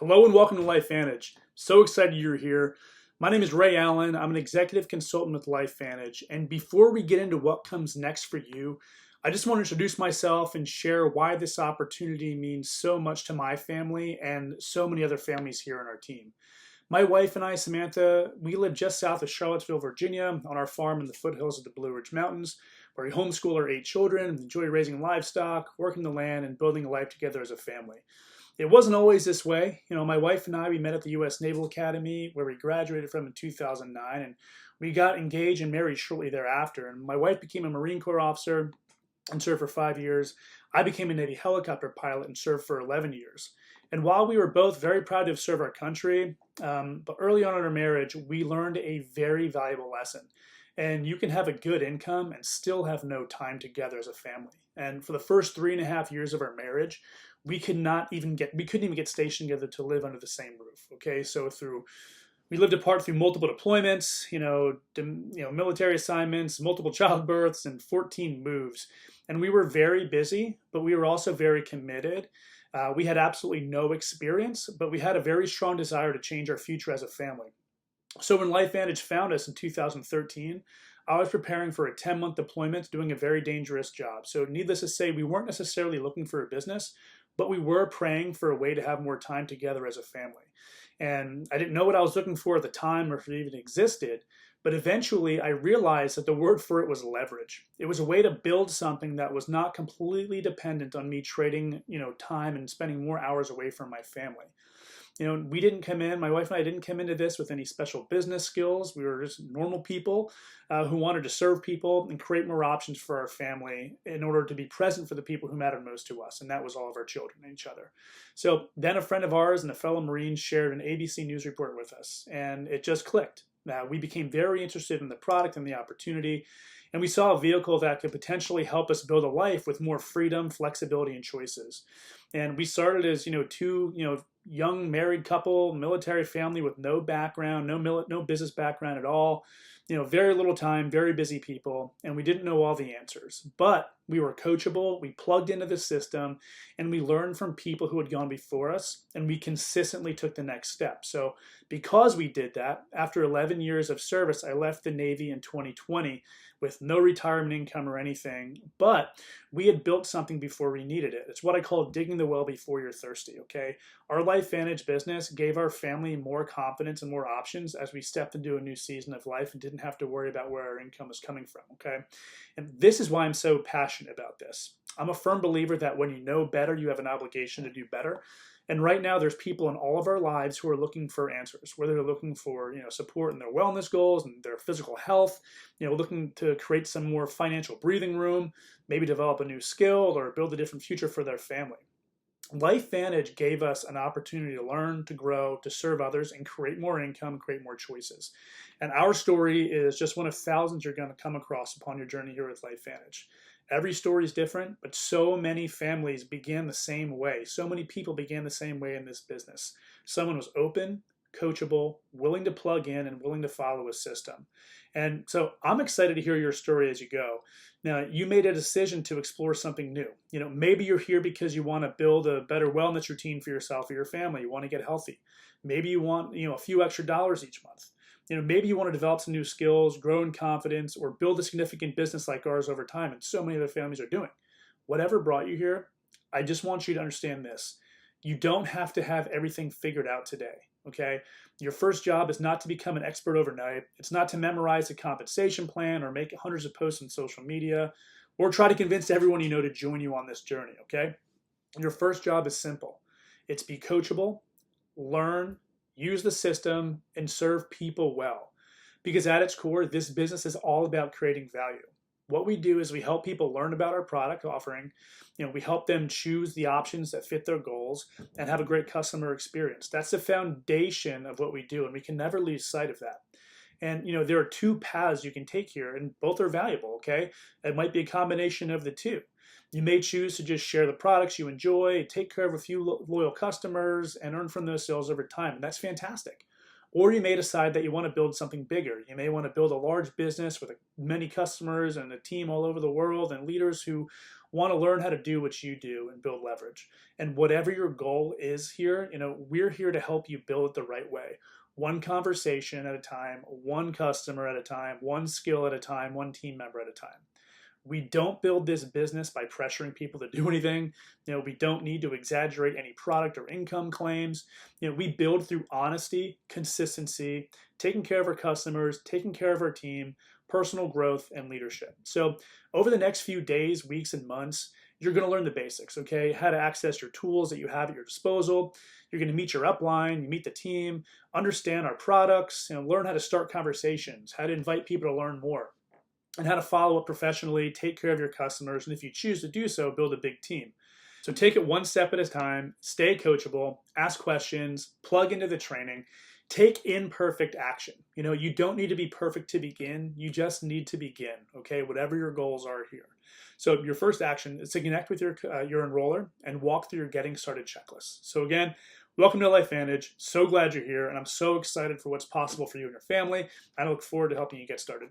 Hello and welcome to LifeVantage. So excited you're here. My name is Ray Allen. I'm an executive consultant with LifeVantage. And before we get into what comes next for you, I just want to introduce myself and share why this opportunity means so much to my family and so many other families here on our team. My wife and I, Samantha, we live just south of Charlottesville, Virginia, on our farm in the foothills of the Blue Ridge Mountains, where we homeschool our 8 children, enjoy raising livestock, working the land, and building a life together as a family. It wasn't always this way. My wife and I, we met at the U.S. Naval Academy, where we graduated from in 2009, and we got engaged and married shortly thereafter. And my wife became a Marine Corps officer and served for 5 years. I became a Navy helicopter pilot and served for 11 years. And while we were both very proud to have served our country, but early on in our marriage, we learned a very valuable lesson. And you can have a good income and still have no time together as a family. And for the first 3.5 years of our marriage, we couldn't even get stationed together to live under the same roof. Okay, so we lived apart through multiple deployments, military assignments, multiple childbirths, and 14 moves. And we were very busy, but we were also very committed. We had absolutely no experience, but we had a very strong desire to change our future as a family. So when LifeVantage found us in 2013, I was preparing for a 10-month deployment, doing a very dangerous job. So needless to say, we weren't necessarily looking for a business, but we were praying for a way to have more time together as a family. And I didn't know what I was looking for at the time or if it even existed, but eventually I realized that the word for it was leverage. It was a way to build something that was not completely dependent on me trading, time and spending more hours away from my family. We didn't come in, my wife and I didn't come into this with any special business skills. We were just normal people who wanted to serve people and create more options for our family in order to be present for the people who mattered most to us. And that was all of our children and each other. So then a friend of ours and a fellow Marine shared an ABC News report with us, and it just clicked. We became very interested in the product and the opportunity, and we saw a vehicle that could potentially help us build a life with more freedom, flexibility, and choices. And we started as two young married couple, military family with no background, no business background at all. Very little time, very busy people, and we didn't know all the answers. But we were coachable, we plugged into the system, and we learned from people who had gone before us, and we consistently took the next step. So because we did that, after 11 years of service, I left the Navy in 2020 with no retirement income or anything, but we had built something before we needed it. It's what I call digging the well before you're thirsty, okay? Our LifeVantage business gave our family more confidence and more options as we stepped into a new season of life and didn't have to worry about where our income was coming from, okay? And this is why I'm so passionate about this. I'm a firm believer that when you know better, you have an obligation to do better. And right now, there's people in all of our lives who are looking for answers, whether they're looking for support in their wellness goals and their physical health, looking to create some more financial breathing room, maybe develop a new skill or build a different future for their family. LifeVantage gave us an opportunity to learn, to grow, to serve others, and create more income, create more choices. And our story is just one of thousands you're going to come across upon your journey here with LifeVantage. Every story is different, but so many families began the same way. So many people began the same way in this business. Someone was open, coachable, willing to plug in, and willing to follow a system. And so I'm excited to hear your story as you go. Now, you made a decision to explore something new. Maybe you're here because you want to build a better wellness routine for yourself or your family. You want to get healthy. Maybe you want, a few extra dollars each month. Maybe you want to develop some new skills, grow in confidence, or build a significant business like ours over time, and so many other families are doing. Whatever brought you here, I just want you to understand this. You don't have to have everything figured out today, okay? Your first job is not to become an expert overnight. It's not to memorize a compensation plan or make hundreds of posts on social media or try to convince everyone you know to join you on this journey, okay? Your first job is simple. It's be coachable, learn, use the system, and serve people well. Because at its core, this business is all about creating value. What we do is we help people learn about our product offering. We help them choose the options that fit their goals and have a great customer experience. That's the foundation of what we do, and we can never lose sight of that. And there are two paths you can take here, and both are valuable, okay? It might be a combination of the two. You may choose to just share the products you enjoy, take care of a few loyal customers, and earn from those sales over time, and that's fantastic. Or you may decide that you want to build something bigger. You may want to build a large business with many customers and a team all over the world and leaders who want to learn how to do what you do and build leverage. And whatever your goal is here, we're here to help you build it the right way. One conversation at a time, one customer at a time, one skill at a time, one team member at a time. We don't build this business by pressuring people to do anything. We don't need to exaggerate any product or income claims. We build through honesty, consistency, taking care of our customers, taking care of our team, personal growth, and leadership. So over the next few days, weeks, and months, you're going to learn the basics, okay? How to access your tools that you have at your disposal. You're going to meet your upline, you meet the team, understand our products, learn how to start conversations, how to invite people to learn more, and how to follow up professionally, take care of your customers, and if you choose to do so, build a big team. So take it one step at a time, stay coachable, ask questions, plug into the training, take imperfect action. You don't need to be perfect to begin, you just need to begin, okay? Whatever your goals are here. So your first action is to connect with your enroller and walk through your getting started checklist. So again, welcome to LifeVantage. So glad you're here, and I'm so excited for what's possible for you and your family. I look forward to helping you get started.